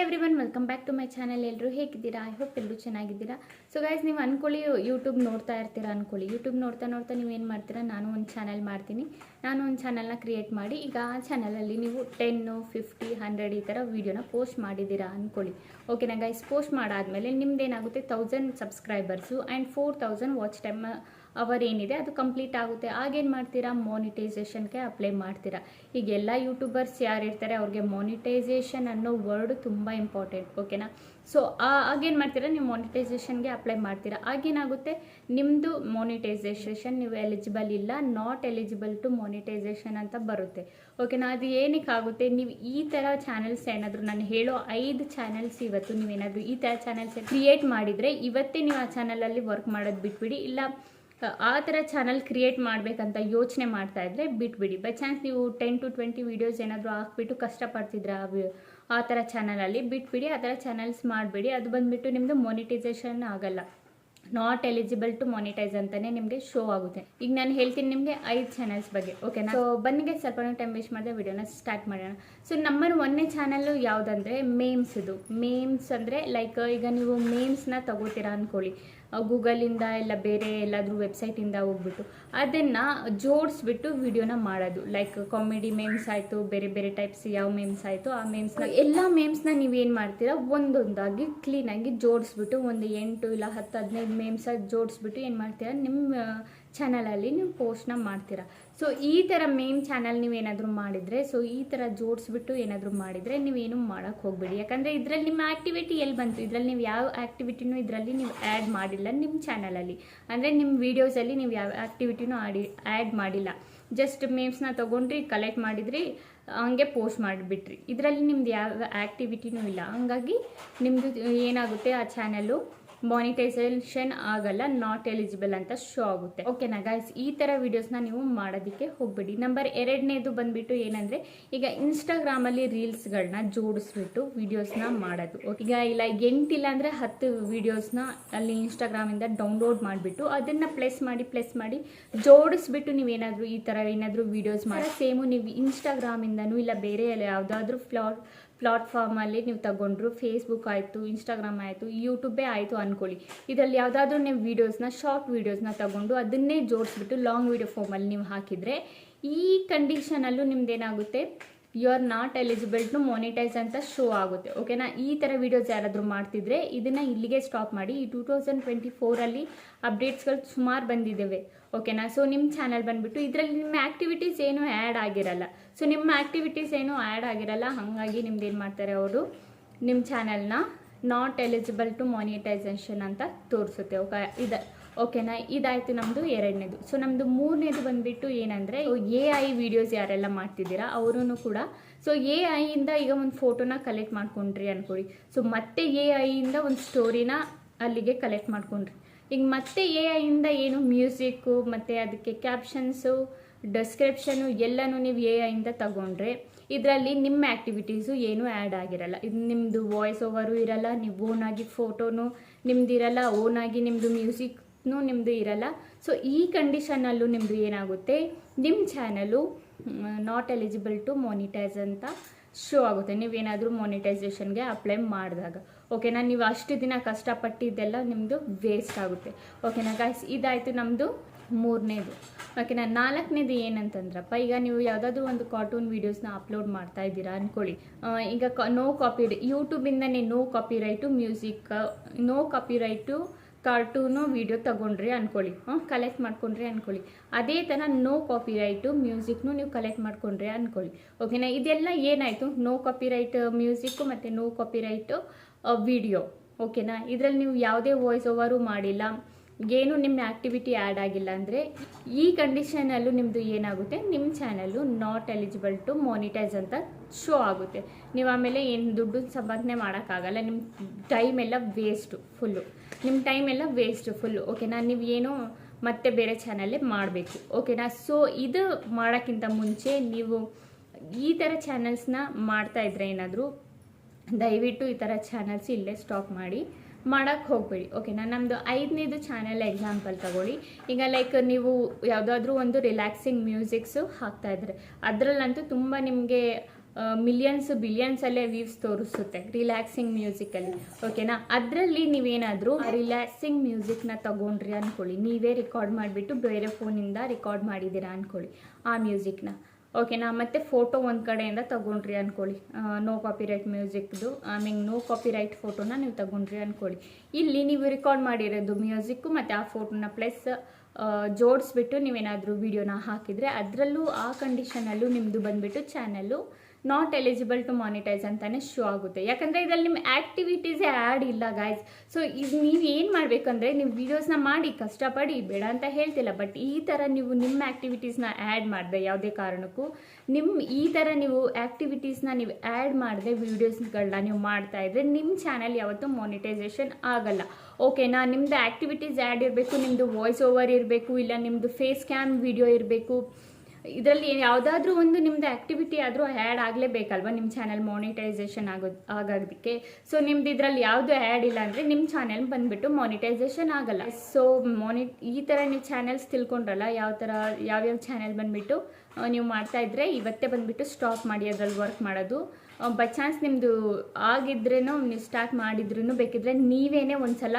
Everyone welcome back to my channel. ಎಲ್ಲರೂ ಹೇಗಿದ್ದೀರಾ? I hope ಎಲ್ಲರೂ ಚೆನ್ನಾಗಿದ್ದೀರಾ. ಸೊ ಗೈಸ್, ನೀವು ಅಂದ್ಕೊಳ್ಳಿ ಯೂಟ್ಯೂಬ್ ನೋಡ್ತಾ ಇರ್ತೀರಾ ಅಂದ್ಕೊಳ್ಳಿ. ಯೂಟ್ಯೂಬ್ ನೋಡ್ತಾ ನೋಡ್ತಾ ನೀವೇನು ಮಾಡ್ತೀರಾ, ನಾನು ಒಂದು ಚಾನಲ್ ಮಾಡ್ತೀನಿ, ನಾನು ಒಂದು ಚಾನಲ್ನ ಕ್ರಿಯೇಟ್ ಮಾಡಿ ಈಗ ಆ ಚಾನಲಲ್ಲಿ ನೀವು 10, 50, 100 ಈ ಥರ ವೀಡಿಯೋನ ಪೋಸ್ಟ್ ಮಾಡಿದ್ದೀರಾ ಅಂದ್ಕೊಳ್ಳಿ. ಓಕೆನಾ ಗೈಸ್? ಪೋಸ್ಟ್ ಮಾಡಾದಮೇಲೆ ನಿಮ್ದೇನಾಗುತ್ತೆ 1000 subscribers and 4000 watch time hour ಏನಿದೆ ಅದು ಕಂಪ್ಲೀಟ್ ಆಗುತ್ತೆ. ಆಗೇನು ಮಾಡ್ತೀರಾ, ಮಾನಿಟೈಸೇಷನ್ಗೆ ಅಪ್ಲೈ ಮಾಡ್ತೀರಾ. ಈಗ ಎಲ್ಲ ಯೂಟ್ಯೂಬರ್ಸ್ ಯಾರು ಇರ್ತಾರೆ ಅವ್ರಿಗೆ ಮಾನಿಟೈಸೇಷನ್ ಅನ್ನೋ ವರ್ಡ್ ತುಂಬ ಇಂಪಾರ್ಟೆಂಟ್. ಓಕೆನಾ? ಸೊ ಆಗೇನು ಮಾಡ್ತೀರಾ, ನೀವು ಮಾನಿಟೈಸೇಷನ್ಗೆ ಅಪ್ಲೈ ಮಾಡ್ತೀರಾ. ಆಗೇನಾಗುತ್ತೆ, ನಿಮ್ಮದು ಮಾನಿಟೈಸೇಷನ್ ನೀವು ಎಲಿಜಿಬಲ್ ಇಲ್ಲ, ನಾಟ್ ಎಲಿಜಿಬಲ್ ಟು ಮಾನಿಟೈಸೇಷನ್ ಅಂತ ಬರುತ್ತೆ. ಓಕೆನಾ? ಅದು ಏನಕ್ಕಾಗುತ್ತೆ, ನೀವು ಈ ಥರ ಚಾನಲ್ಸ್ ಏನಾದರೂ, ನಾನು ಹೇಳೋ 5 ಚಾನಲ್ಸ್ ಇವತ್ತು ನೀವೇನಾದರೂ ಈ ಥರ ಚಾನಲ್ಸ್ ಕ್ರಿಯೇಟ್ ಮಾಡಿದರೆ ಇವತ್ತೇ ನೀವು ಆ ಚಾನಲಲ್ಲಿ ವರ್ಕ್ ಮಾಡೋದು ಬಿಟ್ಬಿಡಿ. ಇಲ್ಲ ಆ ಥರ ಚಾನಲ್ ಕ್ರಿಯೇಟ್ ಮಾಡಬೇಕಂತ ಯೋಚನೆ ಮಾಡ್ತಾ ಇದ್ದರೆ ಬಿಟ್ಬಿಡಿ. ಬೈ ಚಾನ್ಸ್ ನೀವು 10 to 20 ವೀಡಿಯೋಸ್ ಏನಾದರೂ ಹಾಕ್ಬಿಟ್ಟು ಕಷ್ಟಪಡ್ತಿದ್ರೆ ಆ ಥರ ಚಾನಲಲ್ಲಿ ಬಿಟ್ಬಿಡಿ. ಆ ಥರ ಚಾನಲ್ಸ್ ಮಾಡಬೇಡಿ. ಅದು ಬಂದುಬಿಟ್ಟು ನಿಮ್ಮದು ಮಾನಿಟೈಸೇಷನ್ ಆಗಲ್ಲ, ನಾಟ್ ಎಲಿಜಿಬಲ್ ಟು ಮಾನಿಟೈಸ್ ಅಂತಲೇ ನಿಮಗೆ ಶೋ ಆಗುತ್ತೆ. ಈಗ ನಾನು ಹೇಳ್ತೀನಿ ನಿಮಗೆ 5 ಚಾನಲ್ಸ್ ಬಗ್ಗೆ. ಓಕೆನಾ? ಸೊ ಬನ್ನಿಗೆ ಸ್ವಲ್ಪ ಟೈಮ್ ವೇಸ್ಟ್ ಮಾಡಿದೆ ವಿಡಿಯೋನ ಸ್ಟಾರ್ಟ್ ಮಾಡೋಣ. ಸೊ ನಂಬರ್ 1ನೇ ಚಾನಲ್ಲು ಯಾವುದಂದರೆ ಮೇಮ್ಸ್ದು. ಮೇಮ್ಸ್ ಅಂದರೆ ಲೈಕ್ ಈಗ ನೀವು ಮೇಮ್ಸ್ನ ತಗೋತೀರಾ ಅಂದ್ಕೊಳ್ಳಿ, ಗೂಗಲಿಂದ ಇಲ್ಲ ಬೇರೆ ಎಲ್ಲಾದರೂ ವೆಬ್ಸೈಟಿಂದ ಹೋಗ್ಬಿಟ್ಟು ಅದನ್ನು ಜೋಡಿಸ್ಬಿಟ್ಟು ವಿಡಿಯೋನ ಮಾಡೋದು. ಲೈಕ್ ಕಾಮಿಡಿ ಮೇಮ್ಸ್ ಆಯಿತು, ಬೇರೆ ಬೇರೆ ಟೈಪ್ಸ್ ಯಾವ ಮೇಮ್ಸ್ ಆಯಿತು ಆ ಮೇಮ್ಸ್ನ ಎಲ್ಲ ಮೇಮ್ಸ್ನ ನೀವೇನು ಮಾಡ್ತೀರಾ, ಒಂದೊಂದಾಗಿ ಕ್ಲೀನಾಗಿ ಜೋಡಿಸ್ಬಿಟ್ಟು ಒಂದು 8 ಇಲ್ಲ 10, 15 ಮೇಮ್ಸ ಜೋಡಿಸ್ಬಿಟ್ಟು ಏನು ಮಾಡ್ತೀರಾ, ನಿಮ್ಮ ಚಾನಲಲ್ಲಿ ನೀವು ಪೋಸ್ಟ್ನ ಮಾಡ್ತೀರಾ. ಸೊ ಈ ಥರ ಮೇಮ್ ಚಾನಲ್ ನೀವೇನಾದರೂ ಮಾಡಿದರೆ, ಸೊ ಈ ಥರ ಜೋಡಿಸ್ಬಿಟ್ಟು ಏನಾದರೂ ಮಾಡಿದರೆ ನೀವೇನು ಮಾಡೋಕ್ಕೆ ಹೋಗಬೇಡಿ. ಯಾಕಂದರೆ ಇದರಲ್ಲಿ ನಿಮ್ಮ ಆ್ಯಕ್ಟಿವಿಟಿ ಎಲ್ಲಿ ಬಂತು, ಇದರಲ್ಲಿ ನೀವು ಯಾವ ಆ್ಯಕ್ಟಿವಿಟಿನೂ ಇದರಲ್ಲಿ ನೀವು ಆ್ಯಡ್ ಮಾಡಿಲ್ಲ ನಿಮ್ಮ ಚಾನಲಲ್ಲಿ. ಅಂದರೆ ನಿಮ್ಮ ವೀಡಿಯೋಸಲ್ಲಿ ನೀವು ಯಾವ ಆ್ಯಕ್ಟಿವಿಟಿನೂ ಆ್ಯಡ್ ಮಾಡಿಲ್ಲ. ಜಸ್ಟ್ ಮೇಮ್ಸ್ನ ತೊಗೊಂಡ್ರಿ, ಕಲೆಕ್ಟ್ ಮಾಡಿದ್ರಿ, ಹಂಗೆ ಪೋಸ್ಟ್ ಮಾಡಿಬಿಟ್ರಿ. ಇದರಲ್ಲಿ ನಿಮ್ದು ಯಾವ ಆ್ಯಕ್ಟಿವಿಟಿನೂ ಇಲ್ಲ. ಹಂಗಾಗಿ ನಿಮ್ಮದು ಏನಾಗುತ್ತೆ, ಆ ಚಾನಲ್ಲು ಮಾನಿಟೈಸೇಷನ್ ಆಗಲ್ಲ, ನಾಟ್ ಎಲಿಜಿಬಲ್ ಅಂತ ಶೋ ಆಗುತ್ತೆ. ಓಕೆನಾ ಗೈಸ್? ಈ ಥರ ವೀಡಿಯೋಸ್ನ ನೀವು ಮಾಡೋದಕ್ಕೆ ಹೋಗಬೇಡಿ. ನಂಬರ್ 2ನೇದು ಬಂದುಬಿಟ್ಟು ಏನಂದರೆ, ಈಗ ಇನ್ಸ್ಟಾಗ್ರಾಮಲ್ಲಿ ರೀಲ್ಸ್ಗಳನ್ನ ಜೋಡಿಸ್ಬಿಟ್ಟು ವೀಡಿಯೋಸ್ನ ಮಾಡೋದು. ಈಗ ಇಲ್ಲ 8 ಇಲ್ಲ ಅಂದರೆ 10 ವೀಡಿಯೋಸ್ನ ಅಲ್ಲಿ ಇನ್ಸ್ಟಾಗ್ರಾಮಿಂದ ಡೌನ್ಲೋಡ್ ಮಾಡಿಬಿಟ್ಟು ಅದನ್ನು ಪ್ಲೇಸ್ ಮಾಡಿ ಜೋಡಿಸ್ಬಿಟ್ಟು ನೀವೇನಾದರೂ ಈ ಥರ ಏನಾದರೂ ವೀಡಿಯೋಸ್ ಮಾಡಿ ಸೇಮು ನೀವು ಇನ್ಸ್ಟಾಗ್ರಾಮಿಂದನೂ ಇಲ್ಲ ಬೇರೆ ಯಾವುದಾದ್ರೂ ಪ್ಲಾಟ್ಫಾರ್ಮಲ್ಲಿ ನೀವು ತಗೊಂಡ್ರು, ಫೇಸ್ಬುಕ್ ಆಯಿತು, ಇನ್ಸ್ಟಾಗ್ರಾಮ್ ಆಯಿತು, ಯೂಟ್ಯೂಬೇ ಆಯಿತು ಅಂದ್ಕೊಳ್ಳಿ. ಇದರಲ್ಲಿ ಯಾವುದಾದ್ರೂ ನೀವು ವೀಡಿಯೋಸ್ನ ಶಾರ್ಟ್ ವೀಡಿಯೋಸ್ನ ತಗೊಂಡು ಅದನ್ನೇ ಜೋಡಿಸ್ಬಿಟ್ಟು ಲಾಂಗ್ ವೀಡಿಯೋ ಫಾರ್ಮಲ್ಲಿ ನೀವು ಹಾಕಿದರೆ ಈ ಕಂಡೀಷನಲ್ಲೂ ನಿಮ್ದೇನಾಗುತ್ತೆ, you are not eligible to monetize ಅಂತ ಶೋ ಆಗುತ್ತೆ. ಓಕೆನಾ? ಈ ಥರ ವೀಡಿಯೋಸ್ ಯಾರಾದರೂ ಮಾಡ್ತಿದ್ರೆ ಇದನ್ನು ಇಲ್ಲಿಗೆ ಸ್ಟಾಪ್ ಮಾಡಿ. ಈ 2024ಅಲ್ಲಿ ಅಪ್ಡೇಟ್ಸ್ಗಳು ಸುಮಾರು ಬಂದಿದ್ದಾವೆ. ಓಕೆನಾ? ಸೊ ನಿಮ್ಮ ಚಾನಲ್ ಬಂದುಬಿಟ್ಟು ಇದರಲ್ಲಿ ನಿಮ್ಮ ಆ್ಯಕ್ಟಿವಿಟೀಸ್ ಏನೂ ಆ್ಯಡ್ ಆಗಿರಲ್ಲ. ಸೊ ನಿಮ್ಮ ಆ್ಯಕ್ಟಿವಿಟೀಸ್ ಏನೂ ಆ್ಯಡ್ ಆಗಿರಲ್ಲ, ಹಾಗಾಗಿ ನಿಮ್ದು ಏನು ಮಾಡ್ತಾರೆ ಅವರು, ನಿಮ್ಮ ಚಾನಲ್ನ ನಾಟ್ ಎಲಿಜಿಬಲ್ ಟು ಮಾನಿಟೈಸೇಷನ್ ಅಂತ ತೋರಿಸುತ್ತೆ. ಓಕೆನಾ? ಇದಾಯಿತು ನಮ್ಮದು 2ನೇದು. ಸೊ ನಮ್ಮದು 3ನೇದು ಬಂದುಬಿಟ್ಟು ಏನಂದರೆ, AI ವಿಡಿಯೋಸ್ ಯಾರೆಲ್ಲ ಮಾಡ್ತಿದ್ದೀರಾ ಅವರು ಕೂಡ. ಸೊ AI ಈಗ ಒಂದು ಫೋಟೋನ ಕಲೆಕ್ಟ್ ಮಾಡ್ಕೊಂಡ್ರಿ ಅಂದ್ಕೊಳ್ಳಿ. ಸೊ ಮತ್ತೆ AI ಒಂದು ಸ್ಟೋರಿನ ಅಲ್ಲಿಗೆ ಕಲೆಕ್ಟ್ ಮಾಡ್ಕೊಂಡ್ರಿ. ಈಗ ಮತ್ತೆ AI ಏನು ಮ್ಯೂಸಿಕ್ಕು ಮತ್ತು ಅದಕ್ಕೆ ಕ್ಯಾಪ್ಷನ್ಸು, ಡಿಸ್ಕ್ರಿಪ್ಷನು ಎಲ್ಲನೂ ನೀವು AI ತಗೊಂಡ್ರೆ ಇದರಲ್ಲಿ ನಿಮ್ಮ ಆ್ಯಕ್ಟಿವಿಟೀಸು ಏನೂ ಆ್ಯಡ್ ಆಗಿರಲ್ಲ. ಇದು ನಿಮ್ಮದು ವಾಯ್ಸ್ ಓವರು ಇರಲ್ಲ, ನೀವು ಓನಾಗಿ ಫೋಟೋನು ನಿಮ್ದು ಇರಲ್ಲ, ಓನಾಗಿ ನಿಮ್ಮದು ಮ್ಯೂಸಿಕ್ನು ನಿಮ್ಮದು ಇರಲ್ಲ. ಸೊ ಈ ಕಂಡೀಷನಲ್ಲೂ ನಿಮ್ಮದು ಏನಾಗುತ್ತೆ, ನಿಮ್ಮ channel not eligible to monetize ಅಂತ ಶೋ ಆಗುತ್ತೆ, ನೀವೇನಾದರೂ ಮಾನಿಟೈಸೇಷನ್ಗೆ ಅಪ್ಲೈ ಮಾಡಿದಾಗ. ಓಕೆನಾ? ನೀವು ಅಷ್ಟು ದಿನ ಕಷ್ಟಪಟ್ಟಿದ್ದೆಲ್ಲ ನಿಮ್ಮದು ವೇಸ್ಟ್ ಆಗುತ್ತೆ. ಓಕೆನಾ ಗಾಯ್ಸ್? ಇದಾಯಿತು ನಮ್ಮದು 3ನೇದು. ಓಕೆನಾ? 4ನೇದು ಏನಂತಂದ್ರಪ್ಪ, ಈಗ ನೀವು ಯಾವುದಾದ್ರೂ ಒಂದು ಕಾರ್ಟೂನ್ ವೀಡಿಯೋಸ್ನ ಅಪ್ಲೋಡ್ ಮಾಡ್ತಾ ಇದ್ದೀರಾ ಅಂದ್ಕೊಳ್ಳಿ. ಈಗ ನೋ ಯೂಟ್ಯೂಬಿಂದನೇ no copyright music, no copyright cartoon video ತಗೊಂಡ್ರಿ ಅಂದ್ಕೊಳ್ಳಿ, ಕಲೆಕ್ಟ್ ಮಾಡ್ಕೊಂಡ್ರಿ ಅಂದ್ಕೊಳ್ಳಿ. ಅದೇ ಥರ ನೋ ಕಾಪಿರೈಟು ಮ್ಯೂಸಿಕ್ನು ನೀವು ಕಲೆಕ್ಟ್ ಮಾಡ್ಕೊಂಡ್ರಿ ಅಂದ್ಕೊಳ್ಳಿ. ಓಕೆನಾ? ಇದೆಲ್ಲ ಏನಾಯಿತು, ನೋ ಕಾಪಿರೈಟ್ ಮ್ಯೂಸಿಕ್ಕು ಮತ್ತು ನೋ ಕಾಪಿರೈಟು ವಿಡಿಯೋ. ಓಕೆನಾ? ಇದರಲ್ಲಿ ನೀವು ಯಾವುದೇ ವಾಯ್ಸ್ ಓವರು ಮಾಡಿಲ್ಲ, ಏನು ನಿಮ್ಮ ಆ್ಯಕ್ಟಿವಿಟಿ ಆ್ಯಡ್ ಆಗಿಲ್ಲ ಅಂದರೆ ಈ ಕಂಡೀಷನಲ್ಲೂ ನಿಮ್ಮದು ಏನಾಗುತ್ತೆ, ನಿಮ್ಮ channel not eligible to monetize ಅಂತ ಶೋ ಆಗುತ್ತೆ. ನೀವು ಆಮೇಲೆ ಏನು ದುಡ್ಡು ಸಂಪಾದನೆ ಮಾಡೋಕ್ಕಾಗಲ್ಲ, ನಿಮ್ಮ ಟೈಮ್ ಎಲ್ಲ ವೇಸ್ಟು ಫುಲ್ಲು, ನಿಮ್ಮ ಟೈಮ್ ಎಲ್ಲ ವೇಸ್ಟು ಫುಲ್ಲು. ಓಕೆನಾ? ನೀವು ಏನೋ ಮತ್ತೆ ಬೇರೆ ಚಾನಲ್ಲೇ ಮಾಡಬೇಕು. ಓಕೆನಾ? ಸೊ ಇದು ಮಾಡೋಕ್ಕಿಂತ ಮುಂಚೆ ನೀವು ಈ ಥರ ಚಾನಲ್ಸ್ನ ಮಾಡ್ತಾಯಿದ್ರೆ ಏನಾದರೂ ದಯವಿಟ್ಟು ಈ ಥರ ಚಾನಲ್ಸ್ ಇಲ್ಲೇ ಸ್ಟಾಪ್ ಮಾಡೋಕ್ಕೆ ಹೋಗಬೇಡಿ. ಓಕೆನಾ? ನಮ್ಮದು 5ನೇದು ಚಾನಲ್ ಎಕ್ಸಾಂಪಲ್ ತಗೊಳ್ಳಿ. ಈಗ ಲೈಕ್ ನೀವು ಯಾವುದಾದ್ರೂ ಒಂದು ರಿಲ್ಯಾಕ್ಸಿಂಗ್ ಮ್ಯೂಸಿಕ್ಸು ಹಾಕ್ತಾಯಿದ್ರೆ ಅದರಲ್ಲಂತೂ ತುಂಬ ನಿಮಗೆ ಮಿಲಿಯನ್ಸ್ ಬಿಲಿಯನ್ಸಲ್ಲೇ ವ್ಯೂಸ್ ತೋರಿಸುತ್ತೆ ರಿಲ್ಯಾಕ್ಸಿಂಗ್ ಮ್ಯೂಸಿಕಲ್ಲಿ. ಓಕೆನಾ, ಅದರಲ್ಲಿ ನೀವೇನಾದರೂ ರಿಲ್ಯಾಕ್ಸಿಂಗ್ ಮ್ಯೂಸಿಕ್ನ ತಗೊಂಡ್ರಿ ಅಂದ್ಕೊಳ್ಳಿ, ನೀವೇ ರೆಕಾರ್ಡ್ ಮಾಡಿಬಿಟ್ಟು ಬೇರೆ ಫೋನಿಂದ ರೆಕಾರ್ಡ್ ಮಾಡಿದ್ದೀರಾ ಅಂದ್ಕೊಳ್ಳಿ ಆ ಮ್ಯೂಸಿಕ್ನ. ಓಕೆನಾ, ಮತ್ತು ಫೋಟೋ ಒಂದು ಕಡೆಯಿಂದ ತಗೊಂಡ್ರಿ ಅಂದ್ಕೊಳ್ಳಿ, ನೋ ಕಾಪಿರೈಟ್ ಮ್ಯೂಸಿಕ್ದು ನೋ ಕಾಪಿರೈಟ್ ಫೋಟೋನ ನೀವು ತಗೊಂಡ್ರಿ ಅಂದ್ಕೊಳ್ಳಿ. ಇಲ್ಲಿ ನೀವು ರೆಕಾರ್ಡ್ ಮಾಡಿರೋದು ಮ್ಯೂಸಿಕ್ಕು ಮತ್ತು ಆ ಫೋಟೋನ ಪ್ಲಸ್ ಜೋಡಿಸ್ಬಿಟ್ಟು ನೀವೇನಾದರೂ ವಿಡಿಯೋನ ಹಾಕಿದರೆ ಅದರಲ್ಲೂ ಆ ಕಂಡೀಷನಲ್ಲೂ ನಿಮ್ಮದು ಬಂದುಬಿಟ್ಟು channel not eligible to monetize ಅಂತಲೇ ಶೋ ಆಗುತ್ತೆ. ಯಾಕಂದರೆ ಇದರಲ್ಲಿ ನಿಮ್ಮ ಆ್ಯಕ್ಟಿವಿಟೀಸೇ ಆ್ಯಡ್ ಇಲ್ಲ ಗಾಯ್ಸ್. ಸೊ ಇದು ನೀವು ಏನು ಮಾಡಬೇಕಂದ್ರೆ, ನೀವು ವೀಡಿಯೋಸ್ನ ಮಾಡಿ ಕಷ್ಟಪಡಿ, ಬೇಡ ಅಂತ ಹೇಳ್ತಿಲ್ಲ, ಬಟ್ ಈ ಥರ ನೀವು ನಿಮ್ಮ ಆ್ಯಕ್ಟಿವಿಟೀಸ್ನ ಆ್ಯಡ್ ಮಾಡಿದೆ ಯಾವುದೇ ಕಾರಣಕ್ಕೂ ಈ ಥರ ನೀವು ಆ್ಯಕ್ಟಿವಿಟೀಸ್ನ ನೀವು ಆ್ಯಡ್ ಮಾಡಿದೆ ವೀಡಿಯೋಸ್ಗಳನ್ನ ನೀವು ಮಾಡ್ತಾಯಿದ್ರೆ ನಿಮ್ಮ ಚಾನಲ್ ಯಾವತ್ತೂ ಮಾನಿಟೈಸೇಷನ್ ಆಗಲ್ಲ. ಓಕೆನಾ, ನಿಮ್ಮದು ಆ್ಯಕ್ಟಿವಿಟೀಸ್ ಆ್ಯಡ್ ಇರಬೇಕು, ನಿಮ್ಮದು ವಾಯ್ಸ್ ಓವರ್ ಇರಬೇಕು, ಇಲ್ಲ ನಿಮ್ಮದು ಫೇಸ್ ಕ್ಯಾಮ್ ವಿಡಿಯೋ ಇರಬೇಕು. ಇದರಲ್ಲಿ ಯಾವುದಾದ್ರೂ ಒಂದು ನಿಮ್ಮದು ಆ್ಯಕ್ಟಿವಿಟಿ ಆದರೂ ಆ್ಯಡ್ ಆಗಲೇಬೇಕಲ್ವ ನಿಮ್ಮ ಚಾನಲ್ ಮಾನಿಟೈಸೇಷನ್ ಆಗೋದಕ್ಕೆ. ಸೊ ನಿಮ್ದು ಇದರಲ್ಲಿ ಯಾವುದು ಆ್ಯಡ್ ಇಲ್ಲ ಅಂದರೆ ನಿಮ್ಮ ಚಾನಲ್ ಬಂದುಬಿಟ್ಟು ಮಾನಿಟೈಸೇಷನ್ ಆಗಲ್ಲ. ಸೊ ಈ ಥರ ನೀವು ಚಾನಲ್ಸ್ ತಿಳ್ಕೊಂಡ್ರಲ್ಲ, ಯಾವ್ಯಾವ ಚಾನಲ್ ಬಂದುಬಿಟ್ಟು ನೀವು ಮಾಡ್ತಾಯಿದ್ರೆ ಇವತ್ತೇ ಬಂದುಬಿಟ್ಟು ಸ್ಟಾಪ್ ಮಾಡಿ ಅದರಲ್ಲಿ ವರ್ಕ್ ಮಾಡೋದು. ಬೈ ಚಾನ್ಸ್ ನಿಮ್ಮದು ಆಗಿದ್ರೇನೋ ನೀವು ಸ್ಟಾರ್ಟ್ ಮಾಡಿದ್ರೂ ಬೇಕಿದ್ರೆ ನೀವೇನೇ ಒಂದು ಸಲ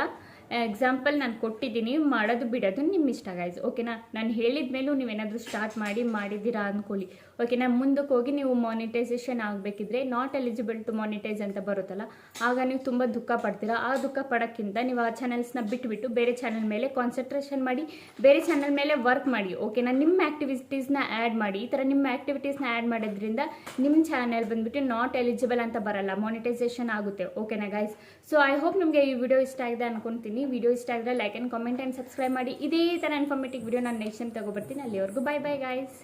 ಎಕ್ಸಾಂಪಲ್ ನಾನು ಕೊಟ್ಟಿದ್ದೀನಿ, ಮಾಡೋದು ಬಿಡೋದು ನಿಮ್ಮ ಇಷ್ಟ ಗೈಸ್. ಓಕೆನಾ, ನಾನು ಹೇಳಿದ ಮೇಲೂ ನೀವೇನಾದರೂ ಸ್ಟಾರ್ಟ್ ಮಾಡಿದ್ದೀರಾ ಅಂದ್ಕೊಳ್ಳಿ. ಓಕೆನಾ, ಮುಂದಕ್ಕೆ ಹೋಗಿ ನೀವು ಮಾನಿಟೈಸೇಷನ್ ಆಗಬೇಕಿದ್ರೆ ನಾಟ್ ಎಲಿಜಿಬಲ್ ಟು ಮಾನಿಟೈಸ್ ಅಂತ ಬರುತ್ತಲ್ಲ, ಆಗ ನೀವು ತುಂಬ ದುಃಖ ಪಡ್ತೀರಾ. ಆ ದುಃಖ ಪಡೋಕ್ಕಿಂತ ನೀವು ಆ ಚಾನಲ್ಸ್ನ ಬಿಟ್ಟುಬಿಟ್ಟು ಬೇರೆ ಚಾನಲ್ ಮೇಲೆ ಕಾನ್ಸಂಟ್ರೇಷನ್ ಮಾಡಿ, ಬೇರೆ ಚಾನಲ್ ಮೇಲೆ ವರ್ಕ್ ಮಾಡಿ. ಓಕೆನಾ, ನಿಮ್ಮ ಆ್ಯಕ್ಟಿವಿಟೀಸ್ನ ಆ್ಯಡ್ ಮಾಡಿ. ಈ ಥರ ನಿಮ್ಮ ಆ್ಯಕ್ಟಿವಿಟೀಸ್ನ ಆ್ಯಡ್ ಮಾಡೋದ್ರಿಂದ ನಿಮ್ಮ ಚಾನಲ್ ಬಂದುಬಿಟ್ಟು ನಾಟ್ ಎಲಿಜಿಬಲ್ ಅಂತ ಬರಲ್ಲ, ಮಾನಿಟೈಸೇಷನ್ ಆಗುತ್ತೆ. ಓಕೆನಾ ಗೈಸ್, ಸೊ ಐ ಹೋಪ್ ನಿಮಗೆ ಈ ವಿಡಿಯೋ ಇಷ್ಟ ಆಗಿದೆ ಅನ್ಕೊತೀನಿ. ವಿಡಿಯೋ ಇಷ್ಟ ಆಗಿದ್ರೆ like and comment and subscribe ಮಾಡಿ. ಇದೇ ಥರ ಇನ್ಫಾರ್ಮೇಟಿವ್ ವಿಡಿಯೋ ನಾನು ನೆಕ್ಸ್ಟ್ ಟೈಮ್ ತಗೊಬರ್ತೀನಿ. ಅಲ್ಲಿವರೆಗೂ ಬೈ ಬೈ ಗೈಸ್.